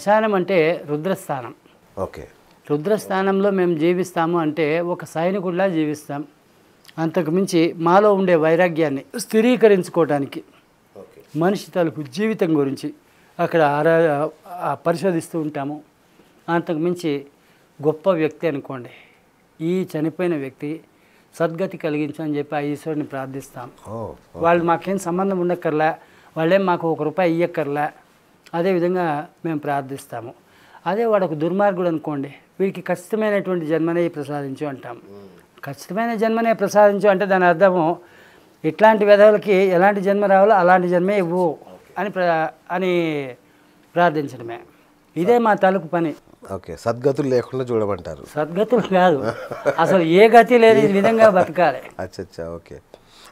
శ్మశానం అంటే రుద్రస్థానం. ఓకే. రుద్రస్థానంలో మేము జీవిస్తాము అంటే ఒక సైనికుడిలా జీవిస్తాం. అంతకు మించి మాలో ఉండే వైరాగ్యాన్ని స్థిరీకరించుకోవడానికి మనిషి తలుపు జీవితం గురించి అక్కడ పరిశోధిస్తూ ఉంటాము. అంతకు మించి గొప్ప వ్యక్తి అనుకోండి, ఈ చనిపోయిన వ్యక్తి సద్గతి కలిగించని చెప్పి ఆ ఈశ్వరుని ప్రార్థిస్తాం. వాళ్ళు మాకేం సంబంధం ఉండక్కర్లా, వాళ్ళేం మాకు ₹1 ఇయ్యక్కర్లా, అదేవిధంగా మేము ప్రార్థిస్తాము. అదే వాడొక దుర్మార్గుడు అనుకోండి, వీడికి ఖచ్చితమైనటువంటి జన్మనే ప్రసాదించు అంటాం. ఖచ్చితమైన జన్మనే ప్రసాదించు అంటే దాని అర్థము ఇట్లాంటి వెధవులకి ఎలాంటి జన్మ రావాలో అలాంటి జన్మే ఇవ్వు అని ప్రార్థించడమే. ఇదే మా తలుపు పని. ఓకే. సద్గతులు లేకుండా చూడమంటారు. సద్గతులు కాదు, అసలు ఏ గతి లేని విధంగా బతకాలి. అచ్చా. ఓకే.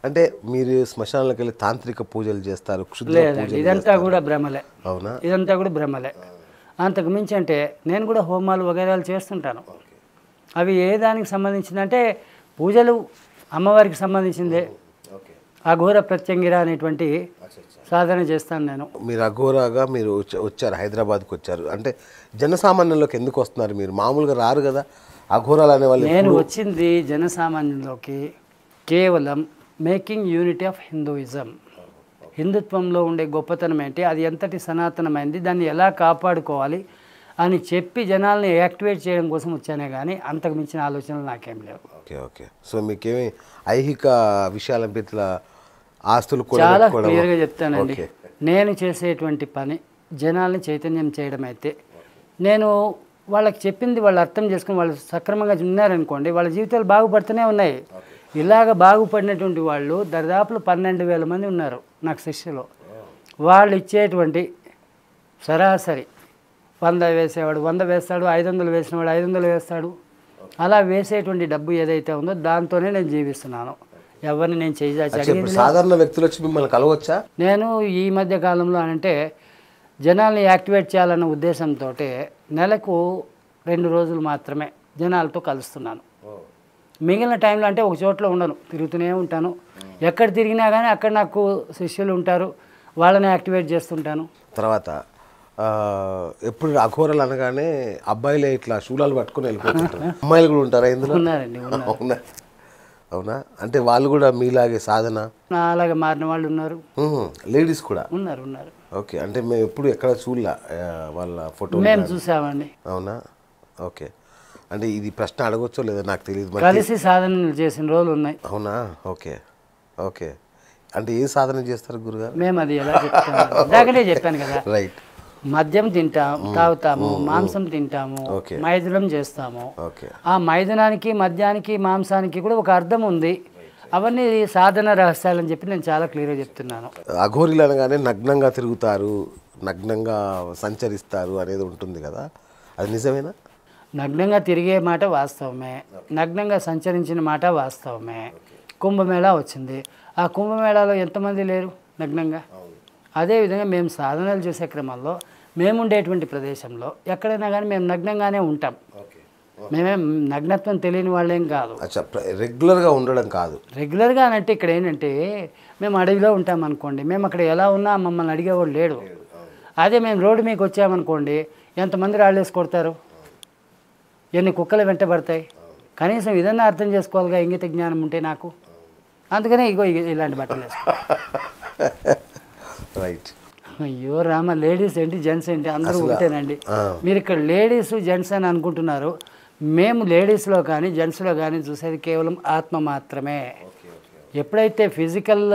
అంటే మీరు శ్మశానంలోకి వెళ్ళి తాంత్రిక పూజలు చేస్తారు? లేదండి, ఇదంతా కూడా భ్రమలే. అవునా? ఇదంతా కూడా భ్రమలే. అంతకు మించి అంటే నేను కూడా హోమాలు వగైరాలు చేస్తుంటాను. అవి ఏ దానికి సంబంధించిందంటే పూజలు అమ్మవారికి సంబంధించిందే. అఘోర ప్రత్యంగిర అనేటువంటి సాధన చేస్తాను నేను. మీరు అఘోరాగా మీరు వచ్చారు, హైదరాబాద్కి వచ్చారు అంటే జనసామాన్యంలోకి ఎందుకు వస్తున్నారు? మీరు మామూలుగా రారు కదా అఘోరాలు అనేవాళ్ళు. నేను వచ్చింది జనసామాన్యంలోకి కేవలం మేకింగ్ యూనిటీ ఆఫ్ హిందూయిజం. హిందుత్వంలో ఉండే గొప్పతనం ఏంటి, అది ఎంతటి సనాతనమైంది, దాన్ని ఎలా కాపాడుకోవాలి అని చెప్పి జనాల్ని యాక్టివేట్ చేయడం కోసం వచ్చానే కానీ అంతకు మించిన ఆలోచనలు నాకేం లేవు. ఓకే. సో మీకేమి ఐహిక విషయాల పట్ల ఆస్తులు చాలా క్లియర్గా చెప్తానండి. నేను చేసేటువంటి పని జనాల్ని చైతన్యం చేయడం అయితే, నేను వాళ్ళకి చెప్పింది వాళ్ళు అర్థం చేసుకుని వాళ్ళు సక్రమంగా ఉన్నారనుకోండి, వాళ్ళ జీవితాలు బాగుపడుతూనే ఉన్నాయి. ఇలాగ బాగుపడినటువంటి వాళ్ళు దాదాపు 12,000 మంది ఉన్నారు నాకు శిష్యులు. వాళ్ళు ఇచ్చేటువంటి సరాసరి 100 వేసేవాడు 100 వేస్తాడు, 500 వేసినవాడు 500 వేస్తాడు. అలా వేసేటువంటి డబ్బు ఏదైతే ఉందో దాంతోనే నేను జీవిస్తున్నాను. ఎవరిని నేను చేయాలి. సాధారణ వ్యక్తులు వచ్చి మిమ్మల్ని కలవచ్చా? నేను ఈ మధ్య కాలంలో అంటే జనాల్ని యాక్టివేట్ చేయాలన్న ఉద్దేశంతో నెలకు 2 రోజులు మాత్రమే జనాలతో కలుస్తున్నాను. మిగిలిన టైంలో అంటే ఒక చోట్లో ఉండను, తిరుగుతూనే ఉంటాను. ఎక్కడ తిరిగినా కానీ అక్కడ నాకు శిష్యులు ఉంటారు, వాళ్ళని యాక్టివేట్ చేస్తుంటాను. తర్వాత ఎప్పుడు అఘోరాలు అనగానే అబ్బాయిలే ఇట్లా శూలాలు పట్టుకుని వెళ్ళిపోతుంటారు, అమ్మాయిలు కూడా ఉంటారా ఇందులో? ఉన్నారండి. అవునా? అంటే వాళ్ళు కూడా మీలాగే సాధన అలాగే మారిన వాళ్ళు ఉన్నారు, లేడీస్ కూడా ఉన్నారు. ఓకే. అంటే మేము ఎప్పుడు ఎక్కడ చూడలే వాళ్ళ ఫోటో, మేము చూసామండి. అవునా? ఓకే. అంటే ఇది ప్రశ్న అడగొచ్చో లేదా నాకు తెలియదు. కలిసి సాధనలు చేసిన రోజులు ఉన్నాయి. అవునా? ఓకే. అంటే ఏ సాధన చేస్తారు గురుగారు? మేము అది ఎలా చెప్తాము, ఇందాకనే చెప్పాను కదా. రైట్. మద్యం తాగుతాము, మాంసం తింటాము, మైథునం చేస్తాము. ఆ మైథునానికి, మద్యానికి, మాంసానికి కూడా ఒక అర్థం ఉంది. అవన్నీ సాధన రహస్యాలని చెప్పి నేను చాలా క్లియర్గా చెప్తున్నాను. అఘోరీలు అనగానే నగ్నంగా తిరుగుతారు, నగ్నంగా సంచరిస్తారు అనేది ఉంటుంది కదా, అది నిజమేనా? నగ్నంగా తిరిగే మాట వాస్తవమే, నగ్నంగా సంచరించిన మాట వాస్తవమే. కుంభమేళా వచ్చింది, ఆ కుంభమేళాలో ఎంతమంది లేరు నగ్నంగా? అదేవిధంగా మేము సాధనలు చేసే క్రమంలో మేము ఉండేటువంటి ప్రదేశంలో ఎక్కడైనా కానీ మేము నగ్నంగానే ఉంటాం. మేమేం నగ్నత్వం తెలియని వాళ్ళేం కాదు. రెగ్యులర్గా ఉండడం కాదు. రెగ్యులర్గా అంటే ఇక్కడ ఏంటంటే మేము అడవిలో ఉంటాం అనుకోండి, మేము అక్కడ ఎలా ఉన్నా మమ్మల్ని అడిగేవాడు లేడు. అదే మేము రోడ్డు మీకు వచ్చామనుకోండి, ఎంతమంది రాళ్ళేసి కొడతారు, ఎన్ని కుక్కలు వెంటబడతాయి. కనీసం ఇదన్నా అర్థం చేసుకోవాలిగా, ఇంగిత జ్ఞానం ఉంటే నాకు. అందుకనే ఇలాంటి బట్టలు వేసుకో. రైట్. అయ్యో రామ, లేడీస్ ఏంటి జెంట్స్ ఏంటి అందరూ ఉంటేనండి. మీరు ఇక్కడ లేడీస్ జెంట్స్ అని అనుకుంటున్నారు. మేము లేడీస్లో కానీ జెంట్స్లో కానీ చూసేది కేవలం ఆత్మ మాత్రమే. ఎప్పుడైతే ఫిజికల్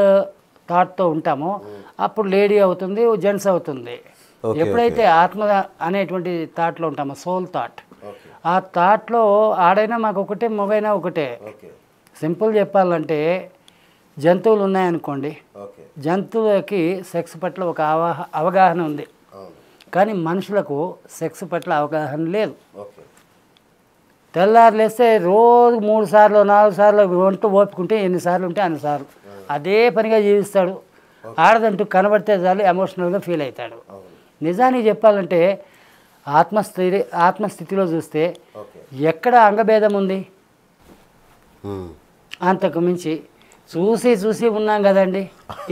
థాట్తో ఉంటామో అప్పుడు లేడీ అవుతుంది, జెంట్స్ అవుతుంది. ఎప్పుడైతే ఆత్మ అనేటువంటి థాట్లో ఉంటామో, సోల్ థాట్, ఆ థాట్లో ఆడైనా మాకు ఒకటే, మొగైనా ఒకటే. సింపుల్ చెప్పాలంటే జంతువులు ఉన్నాయనుకోండి, జంతువులకి సెక్స్ పట్ల ఒక అవగాహన ఉంది, కానీ మనుషులకు సెక్స్ పట్ల అవగాహన లేదు. తెల్లారు లేస్తే రోజు 3 సార్లు 4 సార్లు వంట ఓపుకుంటే ఎన్నిసార్లు ఉంటే అన్నిసార్లు అదే పనిగా జీవిస్తాడు. ఆడదంటూ కనబడితే చాలు ఎమోషనల్గా ఫీల్ అవుతాడు. నిజానికి చెప్పాలంటే ఆత్మస్థితిలో చూస్తే ఎక్కడ అంగభేదం ఉంది? అంతకు మించి చూసి ఉన్నాం కదండి.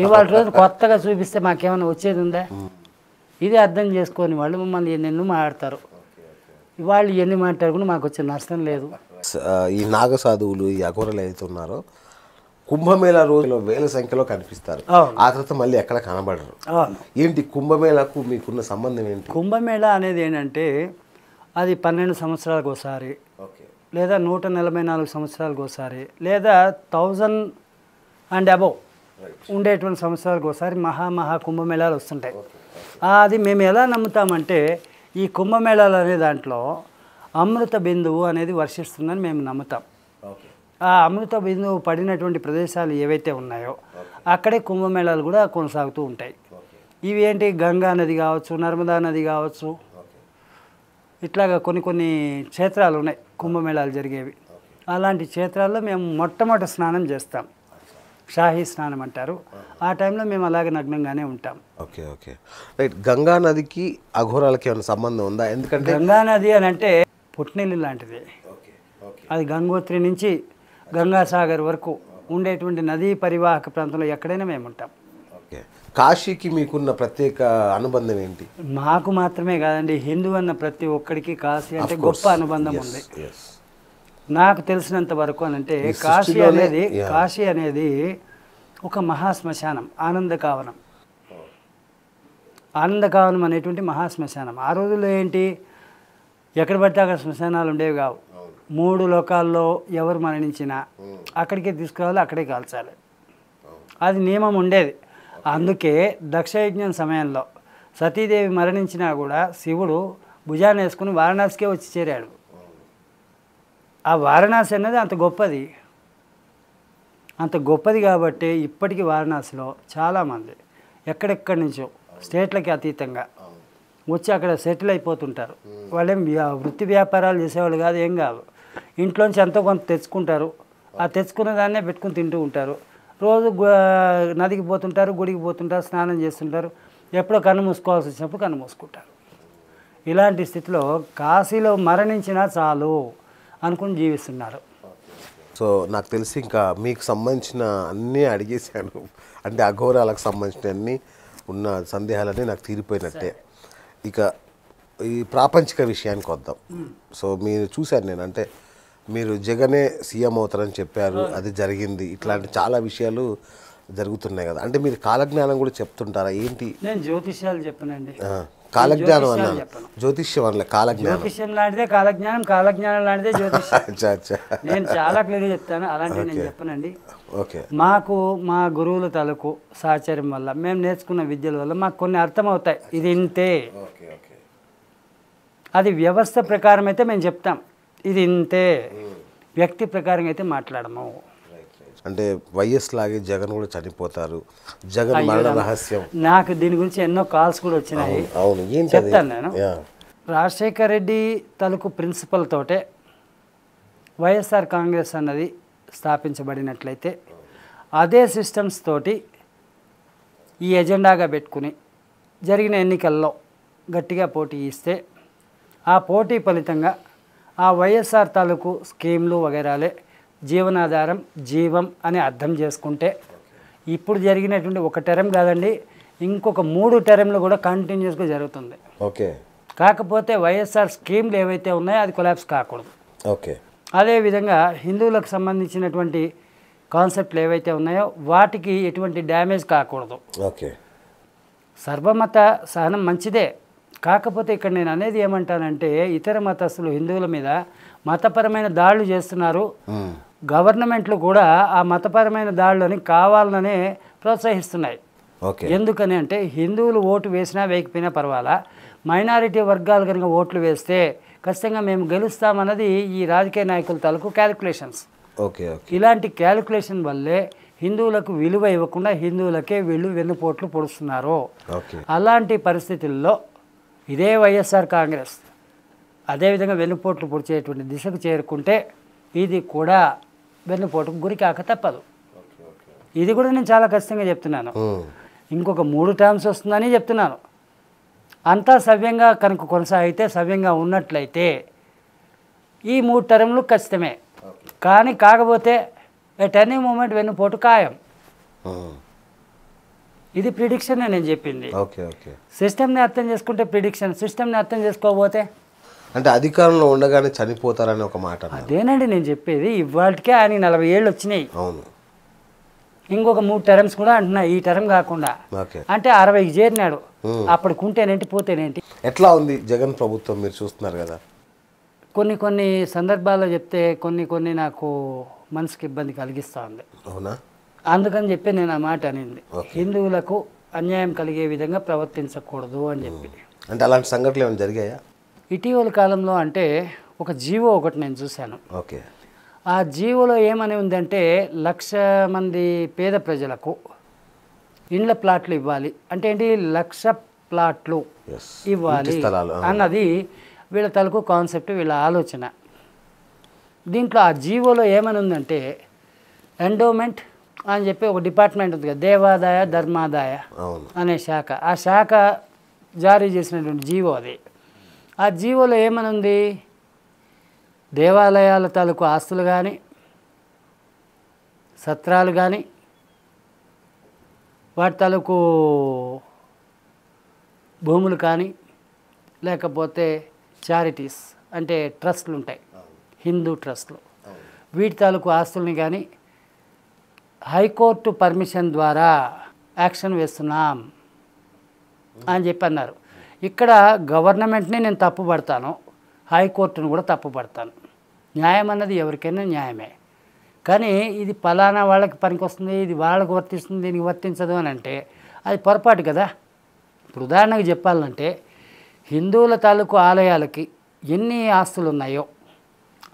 ఇవాళ రోజు కొత్తగా చూపిస్తే మాకేమైనా వచ్చేది ఉందా? ఇది అర్థం చేసుకొని వాళ్ళు మమ్మల్ని ఎన్నెన్నో మాట్లాడతారు. వాళ్ళు ఎన్ని మాట్లాడుకుని మాకు వచ్చే నష్టం లేదు. ఈ నాగ సాధువులు ఈ అఘోరలు ఏదైతే ఉన్నారో కుంభమేళా రోజులో వేల సంఖ్యలో కనిపిస్తారు. ఆ తర్వాత మళ్ళీ ఎక్కడ కనబడరు. ఏంటి కుంభమేళాకు మీకున్న సంబంధం ఏంటి? కుంభమేళా అనేది ఏంటంటే అది 12 సంవత్సరాలకు ఒకసారి, లేదా 144 సంవత్సరాలకు ఒకసారి, లేదా 1000 అండ్ అబవ్ ఉండేటువంటి సంవత్సరాలకు ఒకసారి మహా కుంభమేళాలు వస్తుంటాయి. అది మేము ఎలా నమ్ముతామంటే ఈ కుంభమేళాలు అనే దాంట్లో అమృత బిందువు అనేది వర్షిస్తుందని మేము నమ్ముతాం. ఆ అమృత బిందువు పడినటువంటి ప్రదేశాలు ఏవైతే ఉన్నాయో అక్కడే కుంభమేళాలు కూడా కొనసాగుతూ ఉంటాయి. ఇవి ఏంటి, గంగా నది కావచ్చు, నర్మదా నది కావచ్చు, ఇట్లాగా కొన్ని క్షేత్రాలు ఉన్నాయి కుంభమేళాలు జరిగేవి. అలాంటి క్షేత్రాల్లో మేము మొట్టమొదటి స్నానం చేస్తాం, షాహీ స్నానం అంటారు. ఆ టైంలో మేము అలాగే నగ్నంగానే ఉంటాం. Okay okay right. గంగా నదికి అఘోరాలకి ఏమైనా సంబంధం ఉందా? ఎందుకంటే గంగా నది అని అంటే పుట్టినీళ్ళు లాంటిది. అది గంగోత్రి నుంచి గంగాసాగర్ వరకు ఉండేటువంటి నదీ పరివాహక ప్రాంతంలో ఎక్కడైనా మేము ఉంటాం. ఓకే. కాశీకి మీకున్న ప్రత్యేక అనుబంధం ఏంటి? మాకు మాత్రమే కాదండి, హిందూ అన్న ప్రతి ఒక్కడికి కాశీ అంటే గొప్ప అనుబంధం ఉంది. నాకు తెలిసినంత వరకు అని అంటే కాశీ అనేది ఒక మహాశ్మశానం, ఆనందకావనం. ఆనందకావనం అనేటువంటి మహాశ్మశానం. ఆ రోజుల్లో ఏంటి, ఎక్కడ పడితే అక్కడ శ్మశానాలు ఉండేవి కావు. 3 లోకాల్లో ఎవరు మరణించినా అక్కడికే తీసుకురావాలి, అక్కడే కాల్చాలి, అది నియమం ఉండేది. అందుకే దక్షయజ్ఞం సమయంలో సతీదేవి మరణించినా కూడా శివుడు భుజాన్ని వేసుకుని వారణాసికే వచ్చి చేరాడు. ఆ వారణాసి అన్నది అంత గొప్పది కాబట్టి ఇప్పటికీ వారణాసిలో చాలామంది ఎక్కడెక్కడి నుంచో స్టేట్లకి అతీతంగా వచ్చి అక్కడ సెటిల్ అయిపోతుంటారు. వాళ్ళేం వృత్తి వ్యాపారాలు చేసేవాళ్ళు కాదు, ఏం కాదు. ఇంట్లోంచి ఎంతో కొంత తెచ్చుకుంటారు, ఆ తెచ్చుకున్న దాన్నే పెట్టుకుని తింటూ ఉంటారు. రోజు నదికి పోతుంటారు, గుడికి పోతుంటారు, స్నానం చేస్తుంటారు. ఎప్పుడో కన్ను మూసుకోవాల్సి వచ్చినప్పుడు కన్ను మూసుకుంటారు. ఇలాంటి స్థితిలో కాశీలో మరణించినా చాలు అనుకుని జీవిస్తున్నారు. సో నాకు తెలిసి ఇంకా మీకు సంబంధించిన అన్నీ అడిగేశాను. అంటే అఘోరాలకు సంబంధించిన అన్నీ ఉన్న సందేహాలన్నీ నాకు తీరిపోయినట్టే. ఇక ఈ ప్రాపంచిక విషయానికి వద్దాం. సో మీరు చూశాను నేను, అంటే మీరు జగనే సీఎం అవుతారని చెప్పారు, అది జరిగింది. ఇట్లాంటి చాలా విషయాలు జరుగుతున్నాయి కదా. అంటే మీరు కాలజ్ఞానం కూడా చెప్తుంటారా ఏంటి? నేను జ్యోతిష్యాలు చెప్పనండి. కాలజ్ఞానం అన్నాను, జ్యోతిష్యం అనలే, కాలజ్ఞానం. జ్యోతిష్యం లాంటిదే కాలజ్ఞానం, కాలజ్ఞానం లాంటిదే జ్యోతిష్యం. నేను చాలా క్లియర్గా చెప్తాను, అలాంటివి నేను చెప్పనండి. ఓకే. మాకు మా గురువుల తాలూకు సహచర్యం వల్ల, మేము నేర్చుకున్న విద్యల వల్ల మాకు కొన్ని అర్థమవుతాయి. ఇది ఇంతే, అది వ్యవస్థ ప్రకారం అయితే మేము చెప్తాం, ఇది ఇంతే. వ్యక్తి ప్రకారం అయితే మాట్లాడము. అంటే వైఎస్ లాగే జగన్ కూడా చనిపోతారు, జగన్ మరణ రహస్యం. నాకు దీని గురించి ఎన్నో కాల్స్ కూడా వచ్చినాయి. అవును, చెప్తాను నేను. రాజశేఖర రెడ్డి తాలూకు ప్రిన్సిపల్ తోటే వైఎస్ఆర్ కాంగ్రెస్ అన్నది స్థాపించబడినట్లయితే అదే సిస్టమ్స్ తోటి ఈ ఎజెండాగా పెట్టుకుని జరిగిన ఎన్నికల్లో గట్టిగా పోటీ ఇస్తే ఆ పోటీ ఫలితంగా ఆ వైఎస్ఆర్ తాలూకు స్కీమ్లు వగైరాలే జీవనాధారం, జీవం అని అర్థం చేసుకుంటే ఇప్పుడు జరిగినటువంటి ఒక టర్మ్ కాదండి, ఇంకొక 3 టర్మ్లు కూడా కంటిన్యూస్గా జరుగుతుంది. ఓకే. కాకపోతే వైఎస్ఆర్ స్కీమ్లు ఏవైతే ఉన్నాయో అది కొలాప్స్ కాకూడదు. ఓకే. అదేవిధంగా హిందువులకు సంబంధించినటువంటి కాన్సెప్ట్లు ఏవైతే ఉన్నాయో వాటికి ఎటువంటి డ్యామేజ్ కాకూడదు. ఓకే. సర్వమత సహనం మంచిదే, కాకపోతే ఇక్కడ నేను అనేది ఏమంటానంటే ఇతర మతస్థులు హిందువుల మీద మతపరమైన దాడులు చేస్తున్నారు. గవర్నమెంట్లు కూడా ఆ మతపరమైన దాడులని కావాలనే ప్రోత్సహిస్తున్నాయి. ఎందుకని అంటే హిందువులు ఓటు వేసినా వేయకపోయినా పర్వాలా, మైనారిటీ వర్గాలు కనుక ఓట్లు వేస్తే ఖచ్చితంగా మేము గెలుస్తామన్నది ఈ రాజకీయ నాయకుల తాలూకు క్యాలిక్యులేషన్స్. ఇలాంటి క్యాలిక్యులేషన్ వల్లే హిందువులకు విలువ ఇవ్వకుండా హిందువులకే వీళ్ళు వెన్నుపోట్లు పొడుస్తున్నారు. అలాంటి పరిస్థితుల్లో ఇదే వైఎస్ఆర్ కాంగ్రెస్ అదేవిధంగా వెన్నుపోట్లు పొడిచేటువంటి దిశకు చేరుకుంటే ఇది కూడా వెన్నుపోటుకు గురి కాక తప్పదు. ఇది కూడా నేను చాలా ఖచ్చితంగా చెప్తున్నాను. ఇంకొక 3 టర్మ్స్ వస్తుందని చెప్తున్నాను. అంతా సవ్యంగా కనుక కొనసాగితే, సవ్యంగా ఉన్నట్లయితే ఈ 3 టర్మ్లు ఖచ్చితమే. కానీ కాకపోతే టర్నింగ్ మూమెంట్ వెన్నుపోటు ఖాయం. ఇది ప్రిడిక్షన్ నేను చెప్పింది. Okay okay. సిస్టమ్ని అర్థం చేసుకుంటే ప్రిడిక్షన్, సిస్టమ్ని అర్థం చేసుకోకపోతే అంటే అధికారంలో ఉండగానే చనిపోతారని ఒక మాట అన్నారు. అదేనండి నేను చెప్పేది. ఇవాళకే ఆయన 40 ఏళ్ళు వచ్చినాయి, అవును. ఇంకొక 3 టర్మ్స్ కూడా అంటున్నా, ఈ టర్మ్ కాకుండా. ఓకే. అంటే 60కి చేరినాడు, అప్పటికుంటేనేంటి పోతేనేంటి. ఎట్లా ఉంది జగన్ ప్రభుత్వం మీరు చూస్తున్నారు కదా? కొన్ని సందర్భాల్లో చెప్తే కొన్ని నాకు మనసుకి ఇబ్బంది కలిగిస్తూ ఉంది. అవునా? అందుకని చెప్పి నేను ఆ మాట అనింది, హిందువులకు అన్యాయం కలిగే విధంగా ప్రవర్తించకూడదు అని చెప్పి. అంటే అలాంటి సంఘటనలు ఏమైనా జరిగాయా ఇటీవల కాలంలో? అంటే ఒక జీవో ఒకటి నేను చూశాను. ఓకే. ఆ జీవోలో ఏమని ఉందంటే 1,00,000 మంది పేద ప్రజలకు ఇండ్ల ప్లాట్లు ఇవ్వాలి. అంటే ఏంటి, 1,00,000 ప్లాట్లు ఇవ్వాలి అన్నది వీళ్ళ తలకు కాన్సెప్ట్, వీళ్ళ ఆలోచన. దీంట్లో ఆ జీవోలో ఏమని ఉందంటే ఎండోమెంట్ అని చెప్పి ఒక డిపార్ట్మెంట్ ఉంది కదా, దేవాదాయ ధర్మాదాయ అనే శాఖ. ఆ శాఖ జారీ చేసినటువంటి జీవో అది. ఆ జీవోలో ఏమని ఉంది, దేవాలయాల తాలూకు ఆస్తులు కానీ, సత్రాలు కానీ, వాటి తాలూకు భూములు కానీ, లేకపోతే చారిటీస్ అంటే ట్రస్ట్లు ఉంటాయి, హిందూ ట్రస్ట్లు, వీటి తాలూకు ఆస్తుల్ని కానీ హైకోర్టు పర్మిషన్ ద్వారా యాక్షన్ వేస్తున్నాం అని చెప్పి అన్నారు. ఇక్కడ గవర్నమెంట్ని నేను తప్పుపడతాను, హైకోర్టును కూడా తప్పుపడతాను. న్యాయం అన్నది ఎవరికైనా న్యాయమే, కానీ ఇది ఫలానా వాళ్ళకి పనికొస్తుంది, ఇది వాళ్ళకి వర్తిస్తుంది, దీనికి వర్తించదు అని అంటే అది పొరపాటు కదా. ఇప్పుడు ఉదాహరణకు చెప్పాలంటే హిందువుల తాలూకు ఆలయాలకి ఎన్ని ఆస్తులు ఉన్నాయో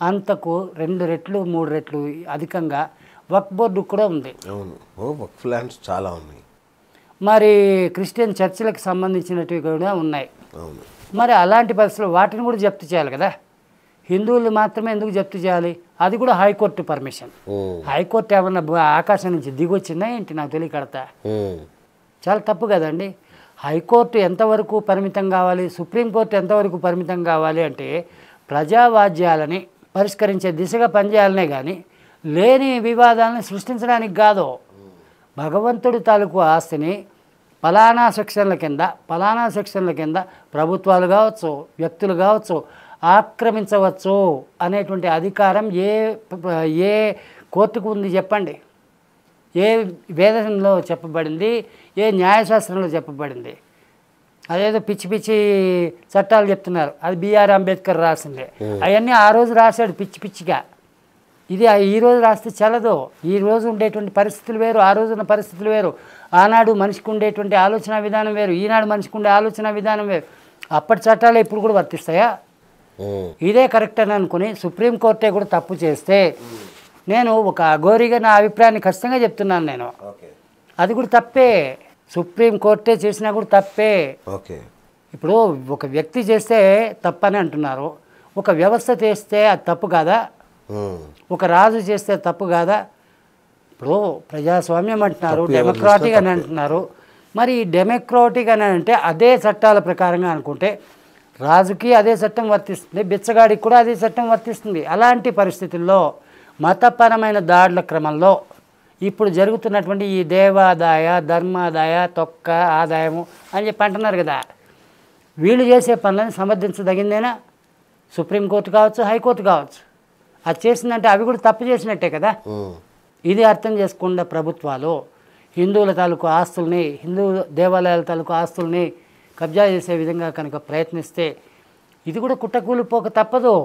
అంతకు 2 రెట్లు 3 రెట్లు అధికంగా వక్ఫ్ బోర్డు కూడా ఉంది. వక్ఫ్ ల్యాండ్స్ చాలా ఉన్నాయి. మరి క్రిస్టియన్ చర్చిలకు సంబంధించినవి కూడా ఉన్నాయి. మరి అలాంటి పరిస్థితుల్లో వాటిని కూడా జప్తు చేయాలి కదా. హిందువులు మాత్రమే ఎందుకు జప్తు చేయాలి? అది కూడా హైకోర్టు పర్మిషన్. హైకోర్టు ఏమన్నా ఆకాశం నుంచి దిగొచ్చిందా ఏంటి, నాకు తెలియకడతా. చాలా తప్పు కదండి. హైకోర్టు ఎంతవరకు పరిమితం కావాలి, సుప్రీంకోర్టు ఎంతవరకు పరిమితం కావాలి అంటే ప్రజావాజ్యాలని పరిష్కరించే దిశగా పనిచేయాలనే కానీ లేని వివాదాలను సృష్టించడానికి కాదు. భగవంతుడి తాలూకు ఆస్తిని ఫలానా సెక్షన్ల కింద ప్రభుత్వాలు కావచ్చు, వ్యక్తులు కావచ్చు ఆక్రమించవచ్చు అనేటువంటి అధికారం ఏ కోర్టుకు ఉంది చెప్పండి? ఏ వేదంలో చెప్పబడింది, ఏ న్యాయశాస్త్రంలో చెప్పబడింది? అదేదో పిచ్చి చట్టాలు చెప్తున్నారు, అది బిఆర్ అంబేద్కర్ రాసిందే. అవన్నీ ఆ రోజు రాశాడు పిచ్చిగా. ఇది ఈరోజు రాస్తే చల్లదు. ఈరోజు ఉండేటువంటి పరిస్థితులు వేరు, ఆ రోజున్న పరిస్థితులు వేరు. ఆనాడు మనిషికి ఉండేటువంటి ఆలోచన విధానం వేరు, ఈనాడు మనిషికి ఉండే ఆలోచన విధానం వేరు. అప్పటి చట్టాలు ఇప్పుడు కూడా వర్తిస్తాయా? ఇదే కరెక్ట్ అని అనుకుని సుప్రీంకోర్టే కూడా తప్పు చేస్తే నేను ఒక అఘోరిగా నా అభిప్రాయాన్ని ఖచ్చితంగా చెప్తున్నాను నేను. అది కూడా తప్పే. సుప్రీంకోర్టే చేసినా కూడా తప్పే. ఇప్పుడు ఒక వ్యక్తి చేస్తే తప్పని అంటున్నారు, ఒక వ్యవస్థ చేస్తే అది తప్పు కాదా? ఒక రాజు చేస్తే తప్పు కాదా? ఇప్పుడు ప్రజాస్వామ్యం అంటున్నారు, డెమోక్రాటిక్ అని అంటున్నారు. మరి డెమోక్రాటిక్ అని అంటే అదే చట్టాల ప్రకారంగా అనుకుంటే రాజుకి అదే చట్టం వర్తిస్తుంది, బిచ్చగాడికి కూడా అదే చట్టం వర్తిస్తుంది. అలాంటి పరిస్థితుల్లో మతపరమైన దాడుల క్రమంలో ఇప్పుడు జరుగుతున్నటువంటి ఈ దేవాదాయ ధర్మాదాయ తొక్క ఆదాయము అని చెప్పి అంటున్నారు కదా, వీళ్ళు చేసే పనులను సమర్థించదగిందేనా? సుప్రీంకోర్టు కావచ్చు, హైకోర్టు కావచ్చు. అది చేసిందంటే అవి కూడా తప్పు చేసినట్టే కదా. ఇది అర్థం చేసుకుండా ప్రభుత్వాలు హిందువుల తాలూకు ఆస్తుల్ని, హిందూ దేవాలయాల తాలూకు ఆస్తుల్ని కబ్జా చేసే విధంగా కనుక ప్రయత్నిస్తే ఇది కూడా కుట్టకూలిపోక తప్పదు.